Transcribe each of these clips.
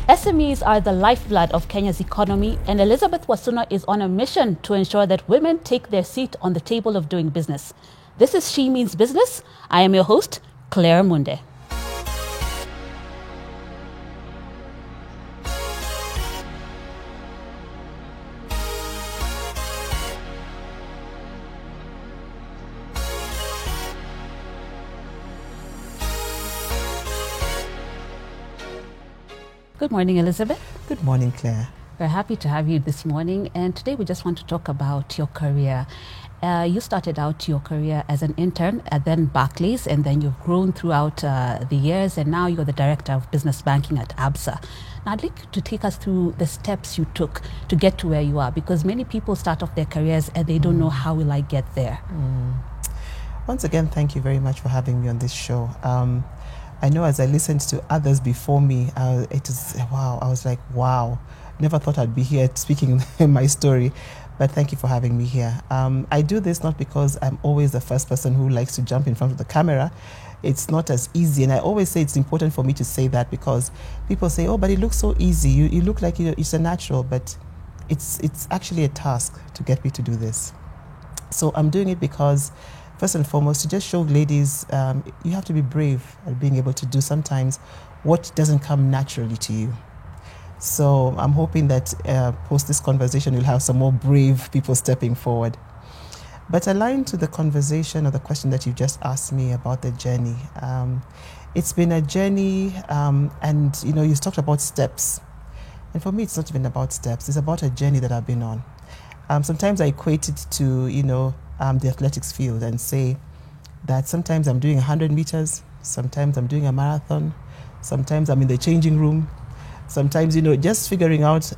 SMEs are the lifeblood of Kenya's economy, and Elizabeth Wasuna is on a mission to ensure that women take their seat on the table of doing business. This is She Means Business. I am your host, Claire Munde. Good morning, Elizabeth. Good morning, Claire. We're happy to have you this morning, and today we just want to talk about your career. You started out your career as an intern at then Barclays, and then you've grown throughout the years, and now you're the Director of Business Banking at ABSA. Now, I'd like to take us through the steps you took to get to where you are, because many people start off their careers and they don't know how will I get there. Once again, thank you very much for having me on this show. I know as I listened to others before me, I was like, wow, never thought I'd be here speaking my story, but thank you for having me here. I do this not because I'm always the first person who likes to jump in front of the camera. It's not as easy, and I always say it's important for me to say that because people say, oh, but it looks so easy. You look like it's a natural, but it's actually a task to get me to do this. So I'm doing it because first and foremost, to just show ladies, you have to be brave at being able to do sometimes what doesn't come naturally to you. So I'm hoping that post this conversation, you'll have some more brave people stepping forward. But aligned to the conversation or the question that you just asked me about the journey, it's been a journey, and you talked about steps. And for me, it's not even about steps. It's about a journey that I've been on. Sometimes I equate it to, the athletics field and say that sometimes I'm doing 100 meters, sometimes I'm doing a marathon, sometimes I'm in the changing room, sometimes, just figuring out,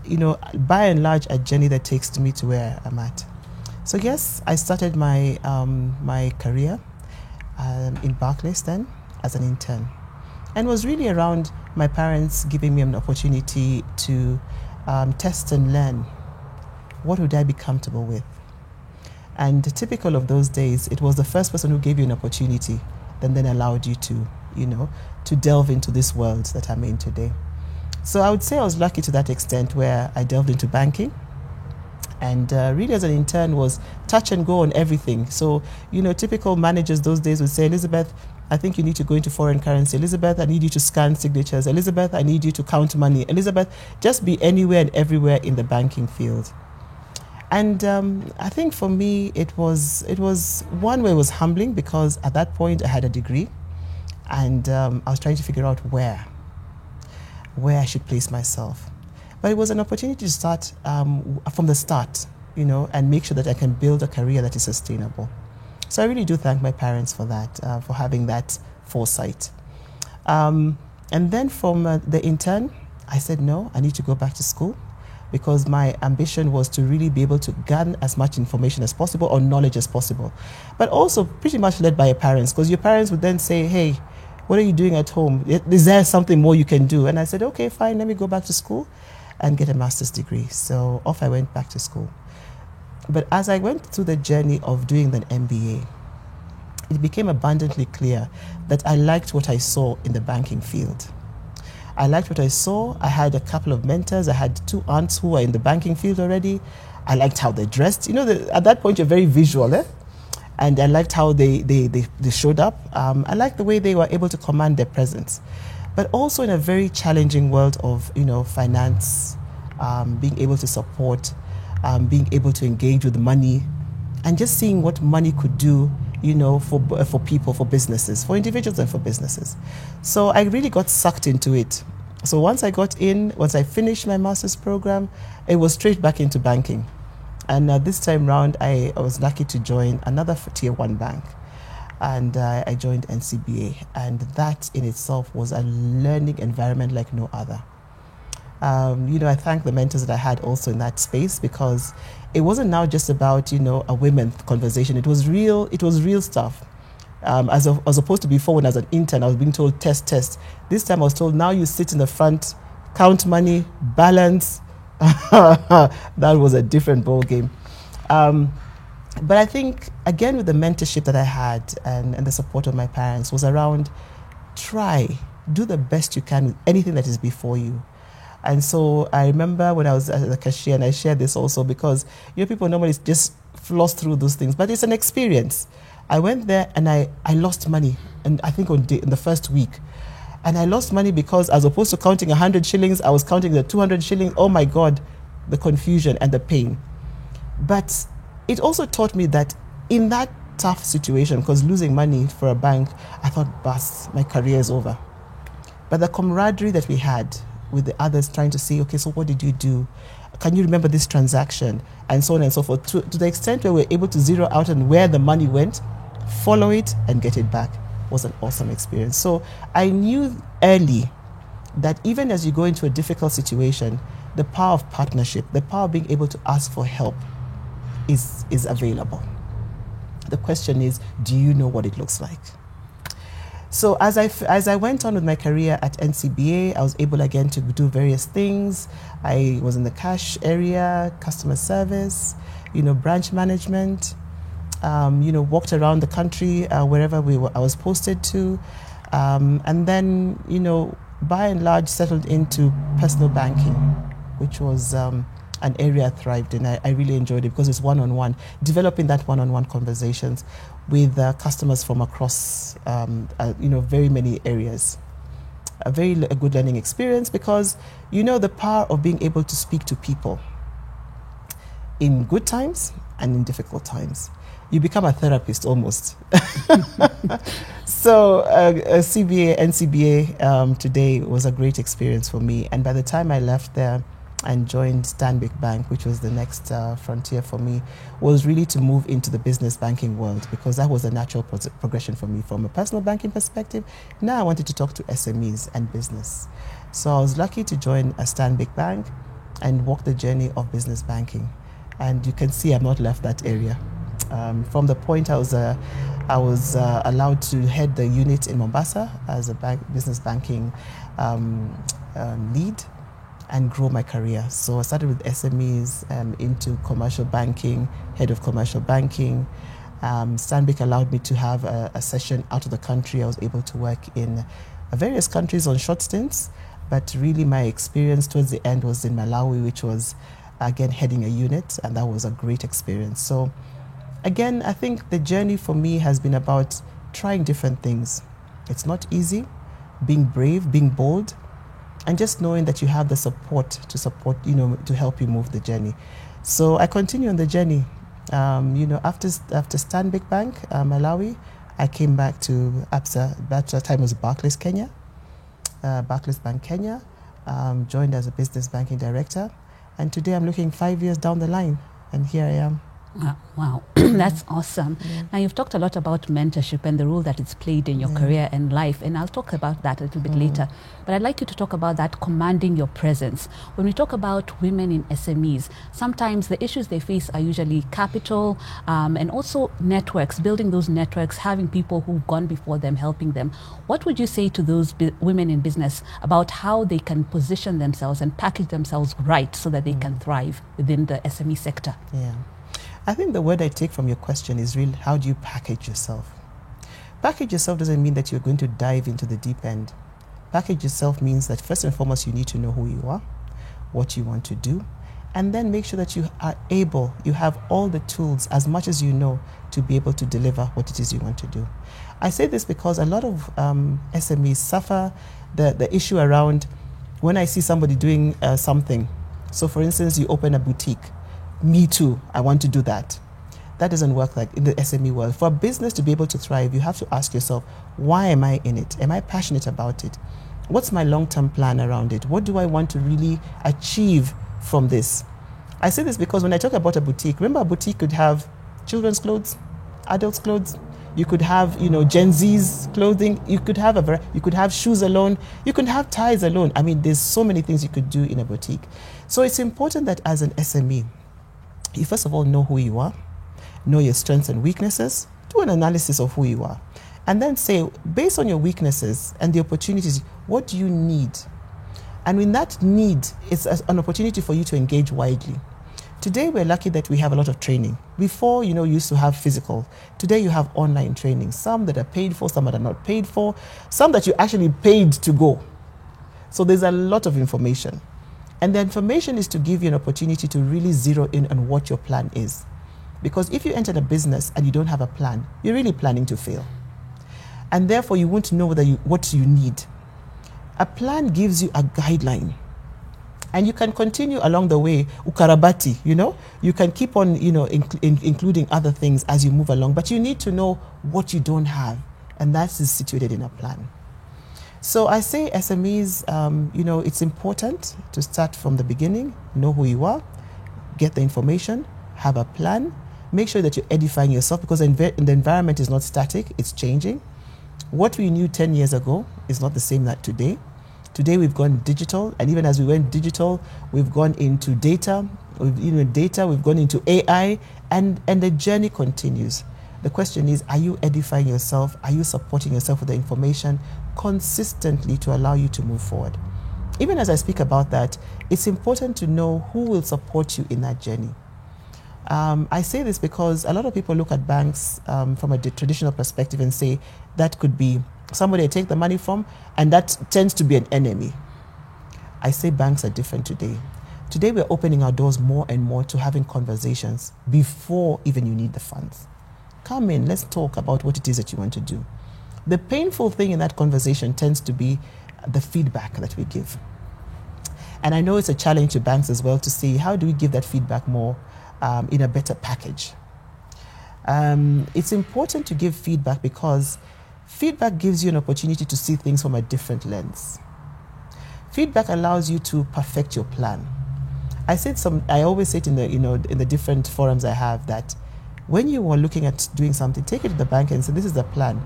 by and large, a journey that takes me to where I'm at. So yes, I started my my career in Barclays then as an intern, and was really around my parents giving me an opportunity to test and learn. What would I be comfortable with? And typical of those days, it was the first person who gave you an opportunity and then allowed you to, to delve into this world that I'm in today. So I would say I was lucky to that extent where I delved into banking. And really as an intern was touch and go on everything. So, typical managers those days would say, Elizabeth, I think you need to go into foreign currency. Elizabeth, I need you to scan signatures. Elizabeth, I need you to count money. Elizabeth, just be anywhere and everywhere in the banking field. And I think for me, it was one way it was humbling because at that point I had a degree, and I was trying to figure out where I should place myself. But it was an opportunity to start from the start, and make sure that I can build a career that is sustainable. So I really do thank my parents for that, for having that foresight. And then from the intern, I said, no, I need to go back to school, because my ambition was to really be able to gather as much information as possible or knowledge as possible. But also pretty much led by your parents, because your parents would then say, hey, what are you doing at home? Is there something more you can do? And I said, okay, fine, let me go back to school and get a master's degree. So off I went back to school. But as I went through the journey of doing the MBA, it became abundantly clear that I liked what I saw in the banking field. I liked what I saw. I had a couple of mentors. I had 2 aunts who were in the banking field already. I liked how they dressed. At that point, you're very visual, and I liked how they showed up. I liked the way they were able to command their presence. But also in a very challenging world of, finance, being able to support, being able to engage with money, and just seeing what money could do, for people, for businesses, for individuals and for businesses. So I really got sucked into it. So once I finished my master's program, it was straight back into banking. And this time round, I was lucky to join another tier 1 bank. And I joined NCBA. And that in itself was a learning environment like no other. I thank the mentors that I had also in that space, because it wasn't now just about, a women conversation. It was real stuff. As opposed to before when I was an intern, I was being told test. This time I was told, now you sit in the front, count money, balance. That was a different ball game. But I think, again, with the mentorship that I had and the support of my parents was around, do the best you can with anything that is before you. And so I remember when I was at the cashier, and I shared this also because people normally just floss through those things, but it's an experience. I went there and I lost money, and I think in the first week. And I lost money because as opposed to counting 100 shillings, I was counting the 200 shillings. Oh my God, the confusion and the pain. But it also taught me that in that tough situation, because losing money for a bank, I thought, bust, my career is over. But the camaraderie that we had with the others trying to say, okay, so what did you do? Can you remember this transaction? And so on and so forth. To the extent where we're able to zero out on where the money went, follow it and get it back was an awesome experience. So I knew early that even as you go into a difficult situation, the power of partnership, the power of being able to ask for help is available. The question is, do you know what it looks like? So as I went on with my career at NCBA, I was able again to do various things. I was in the cash area, customer service, branch management, walked around the country wherever I was posted to. And then, by and large settled into personal banking, which was an area I thrived in. I really enjoyed it because it's one-on-one, developing that one-on-one conversations with customers from across, very many areas. A good learning experience because, the power of being able to speak to people in good times and in difficult times. You become a therapist almost. So NCBA today was a great experience for me. And by the time I left there and joined Stanbic Bank, which was the next frontier for me, was really to move into the business banking world because that was a natural progression for me from a personal banking perspective. Now I wanted to talk to SMEs and business. So I was lucky to join a Stanbic Bank and walk the journey of business banking. And you can see I've not left that area. From the point I was allowed to head the unit in Mombasa as a business banking lead and grow my career. So I started with SMEs into commercial banking, head of commercial banking. Stanbic allowed me to have a session out of the country. I was able to work in various countries on short stints, but really my experience towards the end was in Malawi, which was, again, heading a unit, and that was a great experience. So again, I think the journey for me has been about trying different things. It's not easy, being brave, being bold, and just knowing that you have the support, to help you move the journey. So I continue on the journey. After Stanbic Bank, Malawi, I came back to ABSA. That time was Barclays Kenya, Barclays Bank Kenya, joined as a business banking director. And today I'm looking 5 years down the line, and here I am. Wow, that's awesome. Yeah. Now, you've talked a lot about mentorship and the role that it's played in your career and life, and I'll talk about that a little bit later. But I'd like you to talk about that commanding your presence. When we talk about women in SMEs, sometimes the issues they face are usually capital and also networks, building those networks, having people who've gone before them, helping them. What would you say to those women in business about how they can position themselves and package themselves right so that they can thrive within the SME sector? Yeah. I think the word I take from your question is really, how do you package yourself? Package yourself doesn't mean that you're going to dive into the deep end. Package yourself means that first and foremost, you need to know who you are, what you want to do, and then make sure that you have all the tools, as much as you know, to be able to deliver what it is you want to do. I say this because a lot of SMEs suffer the issue around when I see somebody doing something. So for instance, you open a boutique. Me too, I want to do that. That doesn't work like in the SME world. For a business to be able to thrive, you have to ask yourself, why am I in it? Am I passionate about it? What's my long-term plan around it? What do I want to really achieve from this? I say this because when I talk about a boutique, remember a boutique could have children's clothes, adults' clothes, you could have, Gen Z's clothing, you could have shoes alone, you could have ties alone. I mean, there's so many things you could do in a boutique. So it's important that as an SME, you first of all know who you are, know your strengths and weaknesses, do an analysis of who you are, and then say, based on your weaknesses and the opportunities, what do you need? And in that need, it's an opportunity for you to engage widely. Today, we're lucky that we have a lot of training. Before, you used to have physical. Today, you have online training, some that are paid for, some that are not paid for, some that you actually paid to go. So there's a lot of information. And the information is to give you an opportunity to really zero in on what your plan is. Because if you enter a business and you don't have a plan, you're really planning to fail. And therefore, you won't know what you need. A plan gives you a guideline. And you can continue along the way, ukarabati, You can keep on, including other things as you move along. But you need to know what you don't have. And that is situated in a plan. So I say SMEs, it's important to start from the beginning, know who you are, get the information, have a plan, make sure that you're edifying yourself, because the environment is not static, it's changing. What we knew 10 years ago is not the same that today. Today we've gone digital, and even as we went digital, we've gone into data, we've gone into AI, and the journey continues. The question is, are you edifying yourself? Are you supporting yourself with the information consistently to allow you to move forward? Even as I speak about that, it's important to know who will support you in that journey. I say this because a lot of people look at banks from a traditional perspective and say that could be somebody I take the money from, and that tends to be an enemy. I say banks are different today. Today we're opening our doors more and more to having conversations before even you need the funds. Come in, let's talk about what it is that you want to do. The painful thing in that conversation tends to be the feedback that we give. And I know it's a challenge to banks as well to see how do we give that feedback more in a better package. It's important to give feedback because feedback gives you an opportunity to see things from a different lens. Feedback allows you to perfect your plan. I always say it in the different forums I have that when you are looking at doing something, take it to the bank and say, this is the plan.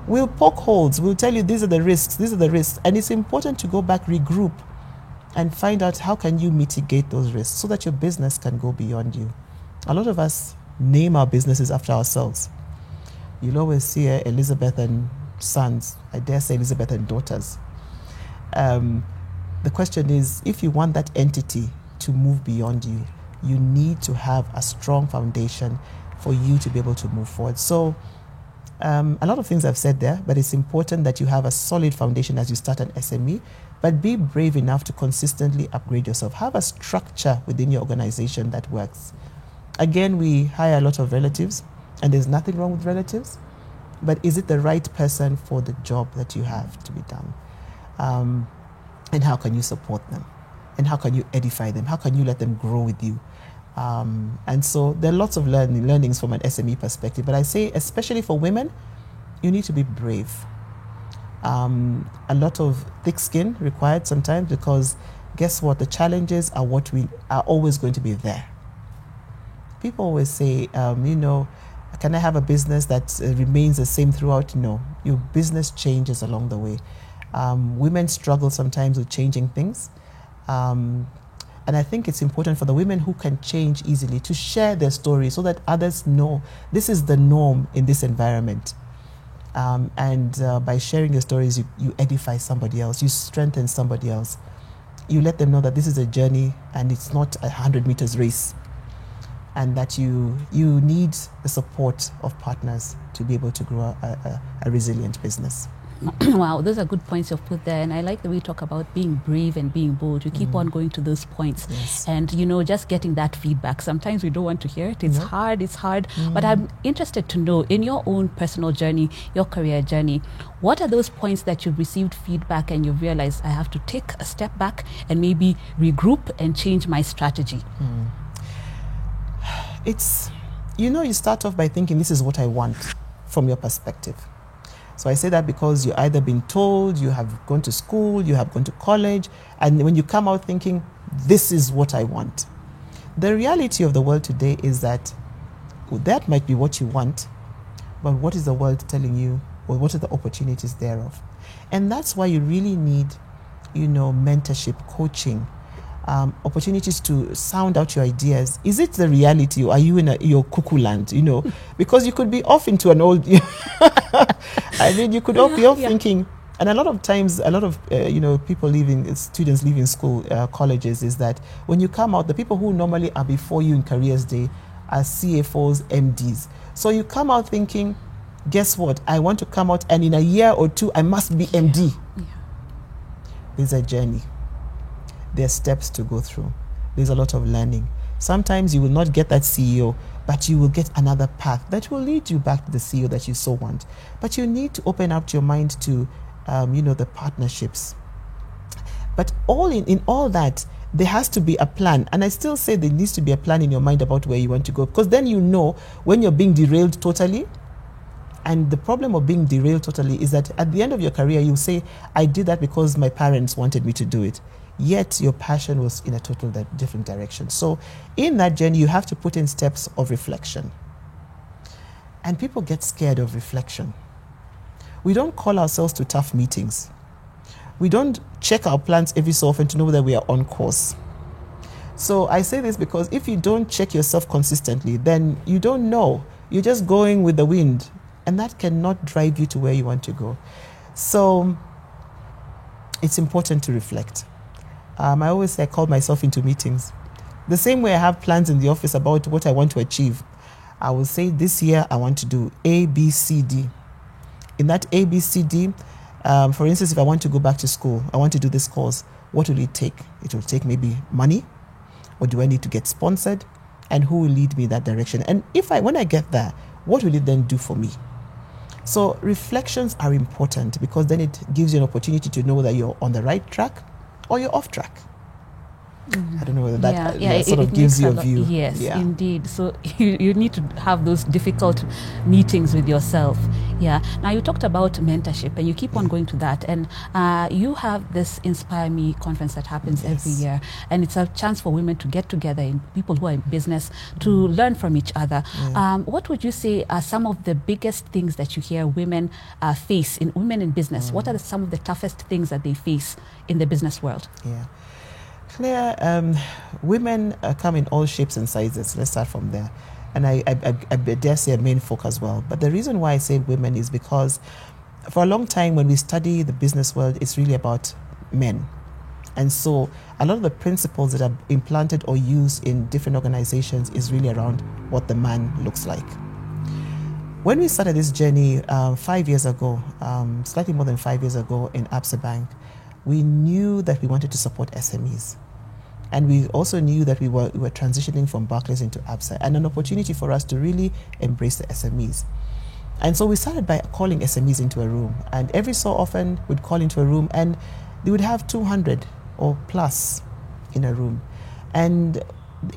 We'll poke holes. We'll tell you these are the risks. And it's important to go back, regroup, and find out how can you mitigate those risks so that your business can go beyond you. A lot of us name our businesses after ourselves. You'll always see Elizabeth and sons. I dare say Elizabeth and daughters. The question is, if you want that entity to move beyond you, you need to have a strong foundation for you to be able to move forward. So a lot of things I've said there, but it's important that you have a solid foundation as you start an SME, but be brave enough to consistently upgrade yourself. Have a structure within your organization that works. Again, we hire a lot of relatives, and there's nothing wrong with relatives, but is it the right person for the job that you have to be done? And how can you support them? And how can you edify them? How can you let them grow with you? And so there are lots of learnings from an SME perspective, but I say especially for women, you need to be brave. A lot of thick skin required sometimes, because guess what? The challenges are always going to be there. People always say, can I have a business that remains the same throughout? No, your business changes along the way. Women struggle sometimes with changing things. And I think it's important for the women who can change easily to share their story so that others know this is the norm in this environment. And by sharing your stories, you edify somebody else, you strengthen somebody else. You let them know that this is a journey and it's not a 100 meters race, and that you need the support of partners to be able to grow a resilient business. Wow, those are good points you've put there, and I like the way you talk about being brave and being bold. You keep on going to those points, yes. And just getting that feedback. Sometimes we don't want to hear it. It's hard. But I'm interested to know, in your own personal journey, your career journey, what are those points that you've received feedback and you've realized I have to take a step back and maybe regroup and change my strategy? It's, you start off by thinking this is what I want from your perspective. So I say that because you've either been told, you have gone to school, you have gone to college, and when you come out thinking, this is what I want. The reality of the world today is that that might be what you want, but what is the world telling you, or what are the opportunities thereof? And that's why you really need, mentorship, coaching, opportunities to sound out your ideas. Is it the reality, or are you in your cuckoo land? Because you could be off into an old. You could be off thinking. And a lot of times, people students leaving school, colleges, is that when you come out, the people who normally are before you in careers day are CFOs, MDs. So you come out thinking, guess what? I want to come out, and in a year or two, I must be MD. Yeah. There's a journey. there are steps to go through. There's a lot of learning. Sometimes you will not get that CEO, but you will get another path that will lead you back to the CEO that you so want. But you need to open up your mind to, the partnerships. But in all that, there has to be a plan. And I still say there needs to be a plan in your mind about where you want to go. Because then you know when you're being derailed totally. And the problem of being derailed totally is that at the end of your career, you say, I did that because my parents wanted me to do it. Yet your passion was in a total different direction. So in that journey, you have to put in steps of reflection. And people get scared of reflection. We don't call ourselves to tough meetings. We don't check our plans every so often to know that we are on course. So I say this because if you don't check yourself consistently, then you don't know. You're just going with the wind, and that cannot drive you to where you want to go. So it's important to reflect. I always say I call myself into meetings. The same way I have plans in the office about what I want to achieve. I will say this year I want to do A, B, C, D. In that A, B, C, D, for instance, if I want to go back to school, I want to do this course, what will it take? It will take maybe money, or do I need to get sponsored? And who will lead me in that direction? And when I get there, what will it then do for me? So reflections are important because then it gives you an opportunity to know that you're on the right track or you're off track. I don't know whether that sort of gives you a view. Yes, indeed. So you need to have those difficult meetings with yourself. Yeah. Now you talked about mentorship, and you keep on going to that. And you have this Inspire Me conference that happens every year, and it's a chance for women to get together, and people who are in business to learn from each other. What would you say are some of the biggest things that you hear women face in business? What are some of the toughest things that they face in the business world? Yeah. Claire, women come in all shapes and sizes. Let's start from there. And I dare say a main folk as well. But the reason why I say women is because for a long time when we study the business world, it's really about men. And so a lot of the principles that are implanted or used in different organizations is really around what the man looks like. When we started this journey 5 years ago, slightly more than 5 years ago in Absa Bank, we knew that we wanted to support SMEs. And we also knew that we were transitioning from Barclays into Absa, and an opportunity for us to really embrace the SMEs. And so we started by calling SMEs into a room. And every so often we'd call into a room and they would have 200 or plus in a room. And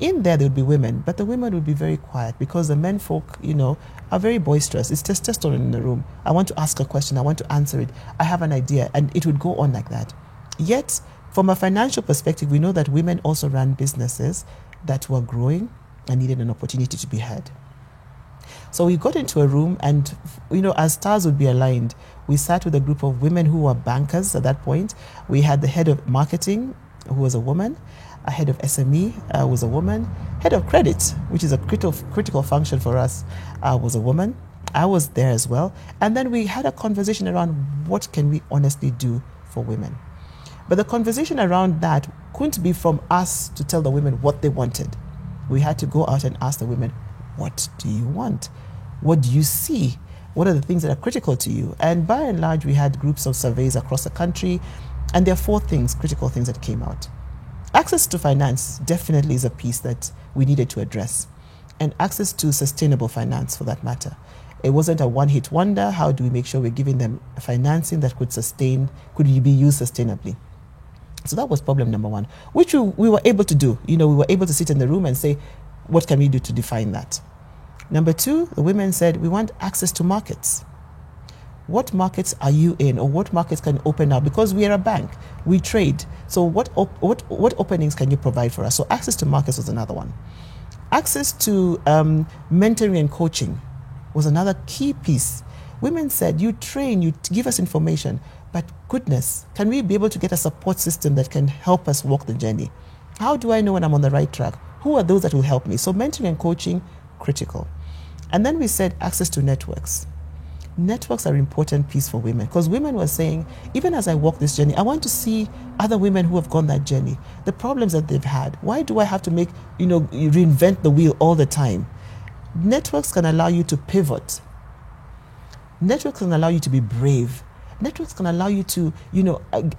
in there would be women, but the women would be very quiet because the men folk, are very boisterous. It's testosterone in the room. I want to ask a question. I want to answer it. I have an idea. And it would go on like that. Yet, from a financial perspective, we know that women also ran businesses that were growing and needed an opportunity to be heard. So we got into a room and, as stars would be aligned, we sat with a group of women who were bankers at that point. We had the head of marketing, who was a woman, a head of SME was a woman, head of credit, which is a critical function for us, was a woman. I was there as well. And then we had a conversation around what can we honestly do for women. But the conversation around that couldn't be from us to tell the women what they wanted. We had to go out and ask the women, what do you want? What do you see? What are the things that are critical to you? And by and large, we had groups of surveys across the country, and there are 4 critical things that came out. Access to finance definitely is a piece that we needed to address, and access to sustainable finance for that matter. It wasn't a one-hit wonder. How do we make sure we're giving them financing that could be used sustainably? So that was problem number 1, which we were able to do. We were able to sit in the room and say, what can we do to define that? Number 2, the women said, we want access to markets. What markets are you in, or what markets can open up? Because we are a bank, we trade. So what openings can you provide for us? So access to markets was another one. Access to mentoring and coaching was another key piece. Women said, you train, you give us information, but goodness, can we be able to get a support system that can help us walk the journey? How do I know when I'm on the right track? Who are those that will help me? So mentoring and coaching, critical. And then we said access to networks. Networks are an important piece for women because women were saying, even as I walk this journey, I want to see other women who have gone that journey, the problems that they've had. Why do I have to reinvent the wheel all the time? Networks can allow you to pivot. Networks can allow you to be brave. networks can allow you to,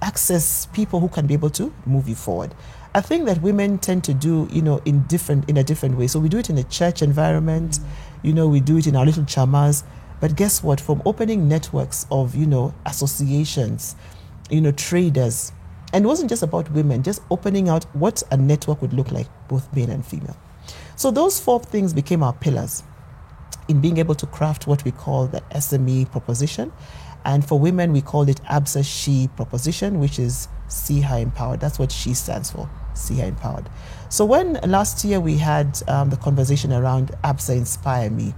access people who can be able to move you forward. A thing that women tend to do, in a different way. So we do it in a church environment, we do it in our little chamas. But guess what? From opening networks of, associations, traders, and it wasn't just about women, just opening out what a network would look like, both male and female. So those 4 things became our pillars in being able to craft what we call the SME proposition. And for women, we called it ABSA She proposition, which is See Her Empowered. That's what She stands for, See Her Empowered. So when last year we had the conversation around ABSA Inspire Me,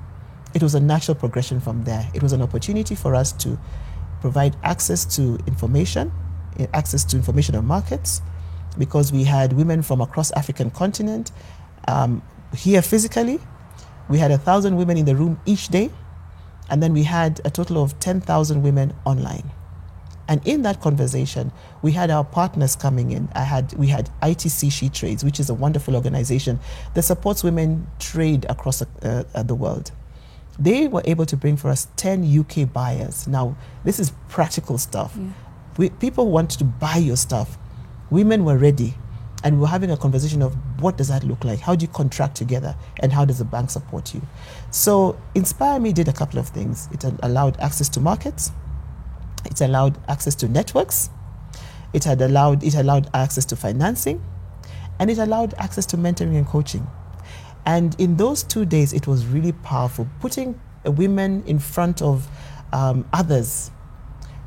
it was a natural progression from there. It was an opportunity for us to provide access to information on markets, because we had women from across African continent here physically. We had 1,000 women in the room each day, and then we had a total of 10,000 women online. And in that conversation, we had our partners coming in. We had ITC She Trades, which is a wonderful organization that supports women trade across the world. They were able to bring for us 10 UK buyers. Now, this is practical stuff. Yeah. People want to buy your stuff. Women were ready. And we were having a conversation of what does that look like? How do you contract together? And how does the bank support you? So Inspire Me did a couple of things. It allowed access to markets. It allowed access to networks. It allowed access to financing. And it allowed access to mentoring and coaching. And in those 2 days, it was really powerful, putting women in front of others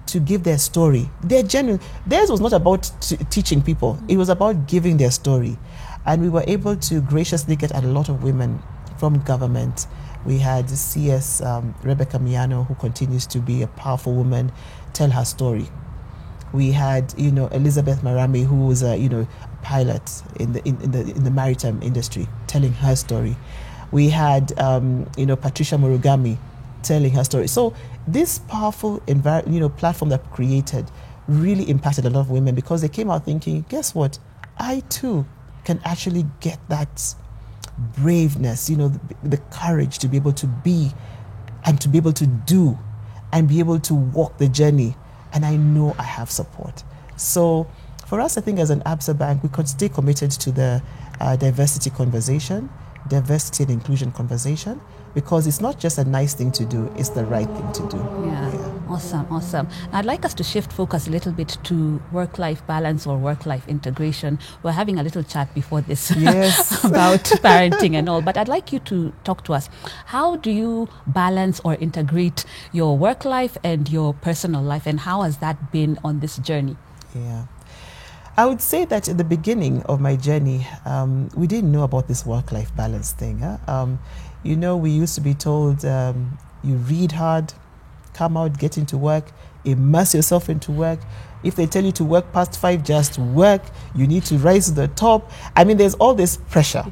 to give their story. Theirs was not about teaching people. It was about giving their story. And we were able to graciously get a lot of women from government. We had CS Rebecca Miano, who continues to be a powerful woman, tell her story. We had, Elizabeth Marami, who was a, pilot in the maritime industry, telling her story. We had, Patricia Murugami telling her story. So this powerful platform that we created really impacted a lot of women, because they came out thinking, guess what? I too can actually get that braveness, the courage to be able to be and to be able to do and be able to walk the journey. And I know I have support. So for us, I think as an ABSA bank, we could stay committed to the diversity conversation, diversity and inclusion conversation, because it's not just a nice thing to do, it's the right thing to do. Yeah. Awesome. I'd like us to shift focus a little bit to work-life balance or work-life integration. We're having a little chat before this about parenting and all, but I'd like you to talk to us. How do you balance or integrate your work life and your personal life, and how has that been on this journey? Yeah. I would say that at the beginning of my journey, we didn't know about this work-life balance thing. We used to be told, you read hard, come out, get into work, immerse yourself into work. If they tell you to work past 5, just work. You need to rise to the top. I mean, there's all this pressure.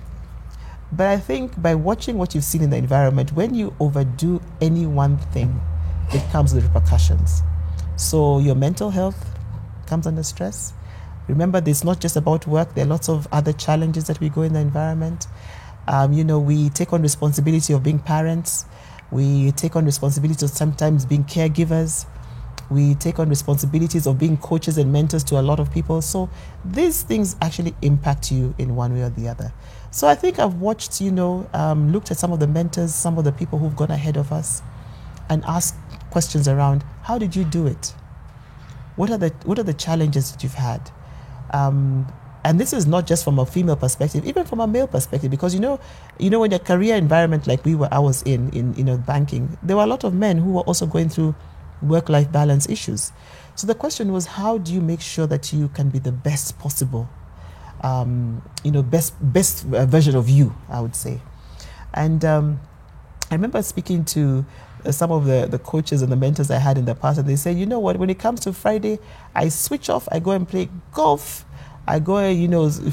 But I think by watching what you've seen in the environment, when you overdo any one thing, it comes with repercussions. So your mental health comes under stress. Remember, it's not just about work. There are lots of other challenges that we go in the environment. We take on responsibility of being parents. We take on responsibility of sometimes being caregivers. We take on responsibilities of being coaches and mentors to a lot of people. So these things actually impact you in one way or the other. So I think I've watched, looked at some of the mentors, some of the people who've gone ahead of us, and asked questions around, how did you do it? What are the challenges that you've had? And this is not just from a female perspective, even from a male perspective, because in a career environment like I was in banking, there were a lot of men who were also going through work-life balance issues. So the question was, how do you make sure that you can be the best possible, best version of you, I would say. And I remember speaking to some of the coaches and the mentors I had in the past, and they say, you know what, when it comes to Friday, I switch off, I go and play golf. I go,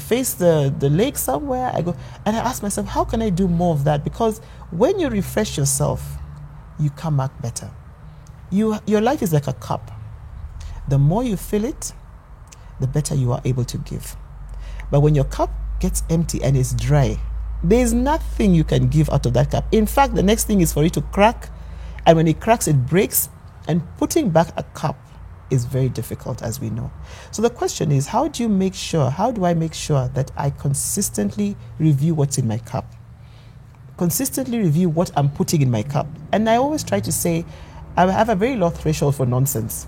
face the lake somewhere. I go, and I ask myself, how can I do more of that? Because when you refresh yourself, you come back better. Your life is like a cup. The more you fill it, the better you are able to give. But when your cup gets empty and it's dry, there's nothing you can give out of that cup. In fact, the next thing is for it to crack. And when it cracks, it breaks. And putting back a cup is very difficult, as we know. So the question is, how do I make sure that I consistently review what's in my cup? Consistently review what I'm putting in my cup. And I always try to say, I have a very low threshold for nonsense.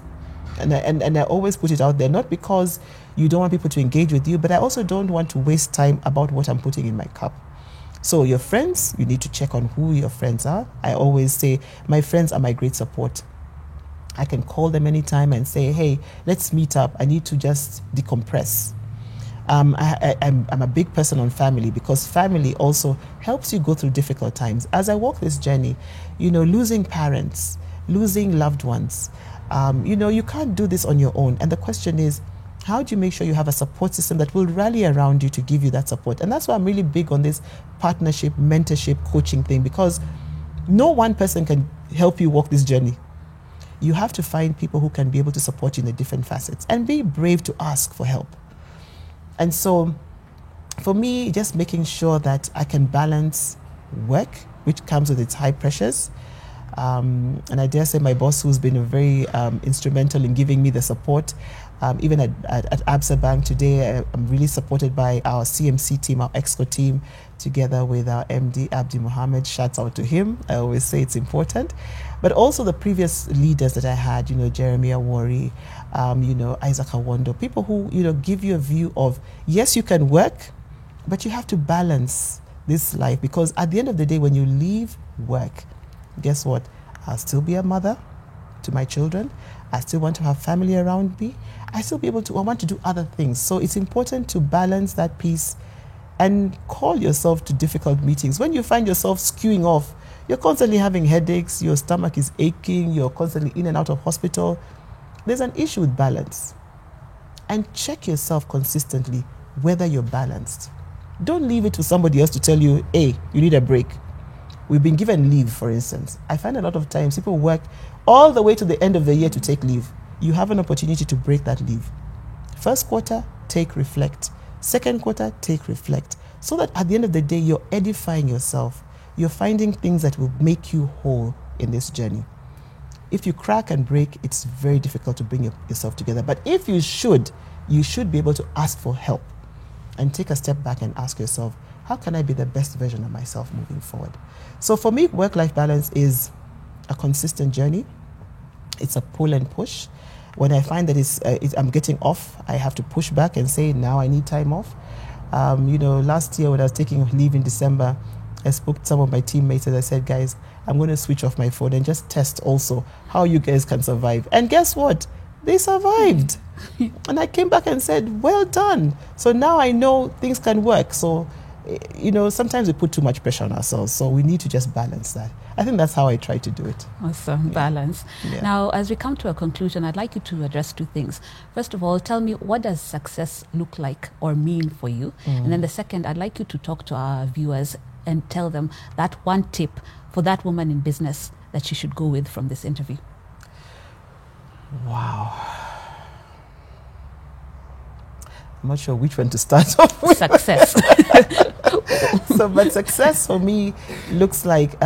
And I always put it out there, not because you don't want people to engage with you, but I also don't want to waste time about what I'm putting in my cup. So your friends, you need to check on who your friends are. I always say, my friends are my great support. I can call them anytime and say, hey, let's meet up. I need to just decompress. I'm a big person on family, because family also helps you go through difficult times. As I walk this journey, losing parents, losing loved ones, you can't do this on your own. And the question is, how do you make sure you have a support system that will rally around you to give you that support? And that's why I'm really big on this partnership, mentorship, coaching thing, because no one person can help you walk this journey. You have to find people who can be able to support you in the different facets, and be brave to ask for help. And so for me, just making sure that I can balance work, which comes with its high pressures. And I dare say my boss, who's been very instrumental in giving me the support, even at Absa Bank today, I'm really supported by our CMC team, our EXCO team, together with our MD, Abdi Mohammed. Shouts out to him. I always say it's important. But also the previous leaders that I had, Jeremy Awori, Isaac Awondo, people who, give you a view of, yes, you can work, but you have to balance this life, because at the end of the day, when you leave work, guess what? I'll still be a mother to my children. I still want to have family around me. I want to do other things. So it's important to balance that piece and call yourself to difficult meetings. When you find yourself skewing off, you're constantly having headaches, your stomach is aching, you're constantly in and out of hospital, there's an issue with balance. And check yourself consistently whether you're balanced. Don't leave it to somebody else to tell you, hey, you need a break. We've been given leave, for instance. I find a lot of times people work all the way to the end of the year to take leave. You have an opportunity to break that leave. First quarter, take, reflect. Second quarter, take, reflect. So that at the end of the day, you're edifying yourself. You're finding things that will make you whole in this journey. If you crack and break, it's very difficult to bring yourself together. But if you should be able to ask for help and take a step back and ask yourself, how can I be the best version of myself moving forward? So for me, work-life balance is a consistent journey. It's a pull and push. When I find that I'm getting off, I have to push back and say, now I need time off. Last year when I was taking leave in December, I spoke to some of my teammates and I said, guys, I'm going to switch off my phone and just test also how you guys can survive. And guess what? They survived. And I came back and said, well done. So now I know things can work. So, sometimes we put too much pressure on ourselves. So we need to just balance that. I think that's how I try to do it. Awesome. Yeah. Balance. Yeah. Now, as we come to a conclusion, I'd like you to address two things. First of all, tell me, what does success look like or mean for you? And then the second, I'd like you to talk to our viewers and tell them that one tip for that woman in business that she should go with from this interview. Wow. I'm not sure which one to start off with. Success. But success for me looks like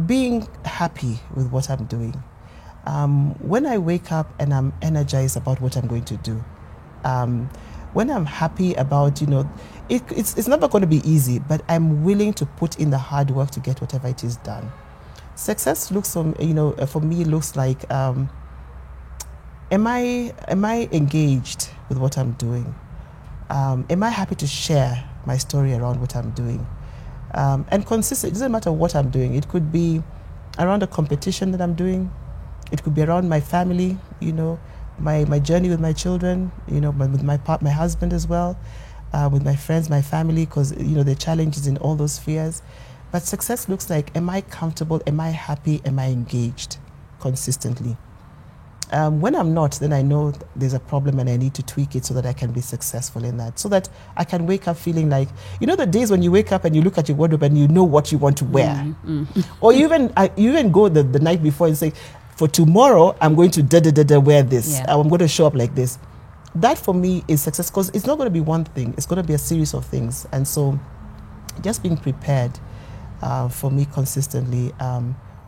being happy with what I'm doing. When I wake up and I'm energized about what I'm going to do, when I'm happy about, it's never going to be easy, but I'm willing to put in the hard work to get whatever it is done. Success looks, for me, looks like, am I engaged with what I'm doing? Am I happy to share my story around what I'm doing? And consistent. It doesn't matter what I'm doing. It could be around a competition that I'm doing. It could be around my family, my journey with my children, with my husband as well, with my friends, my family, because, the challenges in all those spheres. But success looks like, am I comfortable? Am I happy? Am I engaged consistently? When I'm not, then I know there's a problem and I need to tweak it so that I can be successful in that. So that I can wake up feeling like, the days when you wake up and you look at your wardrobe and you know what you want to wear. Mm-hmm. Or you even go the night before and say, for tomorrow, I'm going to wear this. Yeah. I'm going to show up like this. That for me is success, because it's not going to be one thing. It's going to be a series of things. And so just being prepared for me consistently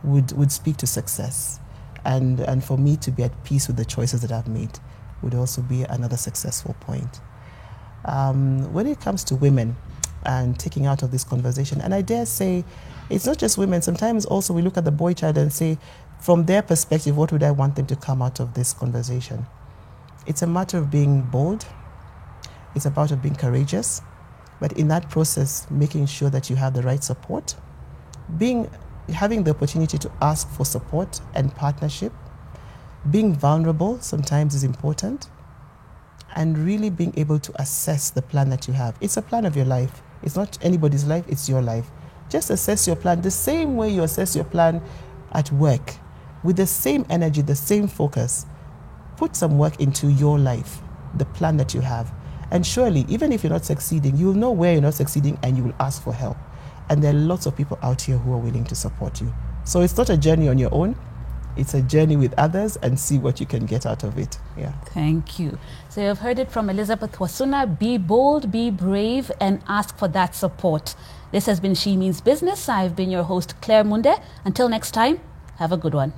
would speak to success. and for me to be at peace with the choices that I've made would also be another successful point. When it comes to women and taking out of this conversation, and I dare say it's not just women, sometimes also we look at the boy child and say, from their perspective, what would I want them to come out of this conversation? It's a matter of being bold. It's about being courageous. But in that process, making sure that you have the right support, having the opportunity to ask for support and partnership, being vulnerable sometimes is important, and really being able to assess the plan that you have. It's a plan of your life. It's not anybody's life, it's your life. Just assess your plan the same way you assess your plan at work, with the same energy, the same focus. Put some work into your life, the plan that you have. And surely, even if you're not succeeding, you'll know where you're not succeeding and you will ask for help. And there are lots of people out here who are willing to support you. So it's not a journey on your own. It's a journey with others, and see what you can get out of it. Yeah. Thank you. So you've heard it from Elizabeth Wasuna. Be bold, be brave, and ask for that support. This has been She Means Business. I've been your host, Claire Munde. Until next time, have a good one.